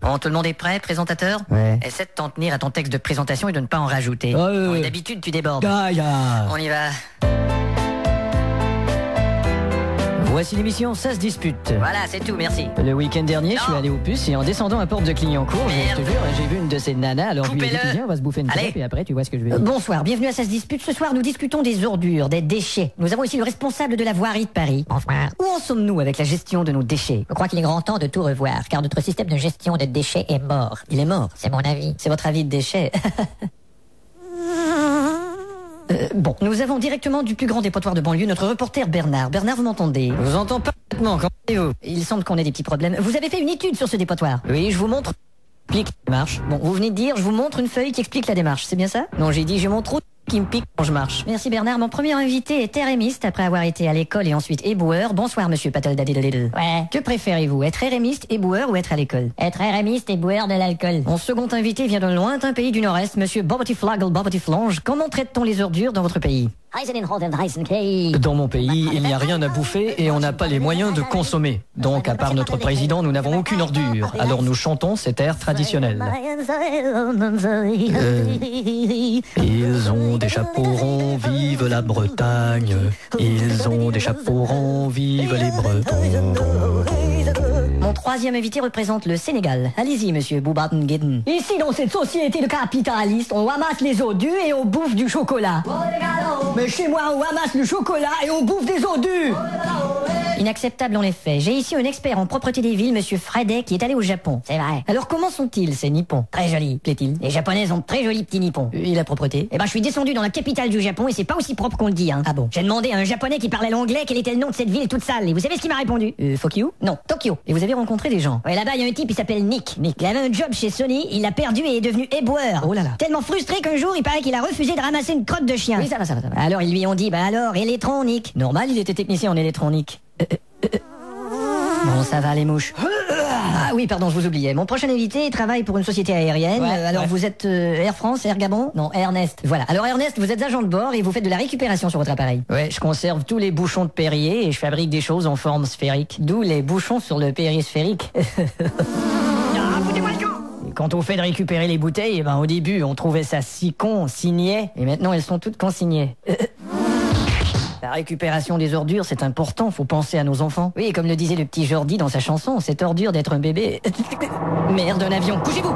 Bon, tout le monde est prêt, présentateur? Ouais. Essaie de t'en tenir à ton texte de présentation et de ne pas en rajouter. Ouais. D'habitude, tu débordes. On y va. Voici l'émission Ça se dispute. Voilà, c'est tout, merci. Le week-end dernier, je suis allé au puce et en descendant à Porte de Clignancourt, je te jure, j'ai vu une de ces nanas, alors je lui ai dit, Coupez-le. viens, on va se bouffer une Allez. crêpe et après tu vois ce que je vais dire. Bonsoir, bienvenue à Ça se dispute. Ce soir, nous discutons des ordures, des déchets. Nous avons ici le responsable de la voirie de Paris. Bonsoir. Où en sommes-nous avec la gestion de nos déchets? Je crois qu'il est grand temps de tout revoir, car notre système de gestion des déchets est mort. Il est mort? C'est mon avis. C'est votre avis de déchets? Bon, nous avons directement du plus grand dépotoir de banlieue notre reporter Bernard. Bernard, vous m'entendez? Je vous entends parfaitement, comment allez-vous? Il semble qu'on ait des petits problèmes. Vous avez fait une étude sur ce dépotoir? Oui, je vous montre pique marche. Bon, vous venez de dire, je vous montre une feuille qui explique la démarche, c'est bien ça? Non, j'ai dit, je montre qui me pique quand je marche. Merci Bernard. Mon premier invité est RMiste après avoir été à l'école et ensuite éboueur. Bonsoir monsieur Patel-Dadidadidou. Ouais. Que préférez-vous, être RMiste, éboueur ou être à l'école? Être RMiste, éboueur de l'alcool. Mon second invité vient d'un lointain pays du Nord-Est, monsieur Bobotiflagel Bobotiflange. Comment traite-t-on les ordures dans votre pays? Dans mon pays, il n'y a rien à bouffer et on n'a pas les moyens de consommer. Donc, à part notre président, nous n'avons aucune ordure. Alors nous chantons cet air traditionnel. Ils ont des chapeaux ronds, vive la Bretagne. Ils ont des chapeaux ronds, vive les Bretons. Mon troisième invité représente le Sénégal. Allez-y, monsieur Boubaten-Gueden. Ici, dans cette société de capitalistes, on ramasse les ordures et on bouffe du chocolat. Mais chez moi, on ramasse le chocolat et on bouffe des ordures. Inacceptable en effet. J'ai ici un expert en propreté des villes, monsieur Fredek, qui est allé au Japon. C'est vrai. Alors comment sont-ils, ces nippons? Très jolis, plaît-il. Les japonais ont de très jolis petits nippons. Et la propreté? Eh ben, je suis descendu dans la capitale du Japon et c'est pas aussi propre qu'on le dit, hein. Ah bon? J'ai demandé à un japonais qui parlait l'anglais quel était le nom de cette ville toute sale. Et vous savez ce qu'il m'a répondu? Fuck you? Non, Tokyo. Et vous avez rencontré des gens? Ouais, là-bas, il y a un type, il s'appelle Nick. Il avait un job chez Sony, il l'a perdu et est devenu éboueur. Oh là là. Tellement frustré qu'un jour, il paraît qu'il a refusé de ramasser une crotte de chien. Oui, ça va. Alors, ils lui ont dit, bah alors, électronique. Normal, il était technicien en électronique. Bon, ça va, les mouches. Ah oui, pardon, je vous oubliais. Mon prochain invité travaille pour une société aérienne. Alors, vous êtes Air France, Air Gabon? Non, Ernest. Voilà. Alors, Ernest, vous êtes agent de bord et vous faites de la récupération sur votre appareil. Ouais, je conserve tous les bouchons de Perrier et je fabrique des choses en forme sphérique. D'où les bouchons sur le périsphérique. Quand on fait de récupérer les bouteilles, eh ben, au début, on trouvait ça si con, si niais, et maintenant elles sont toutes consignées. La récupération des ordures, c'est important, faut penser à nos enfants. Oui, comme le disait le petit Jordi dans sa chanson, c'est ordure d'être un bébé. Merde, un avion, couchez-vous!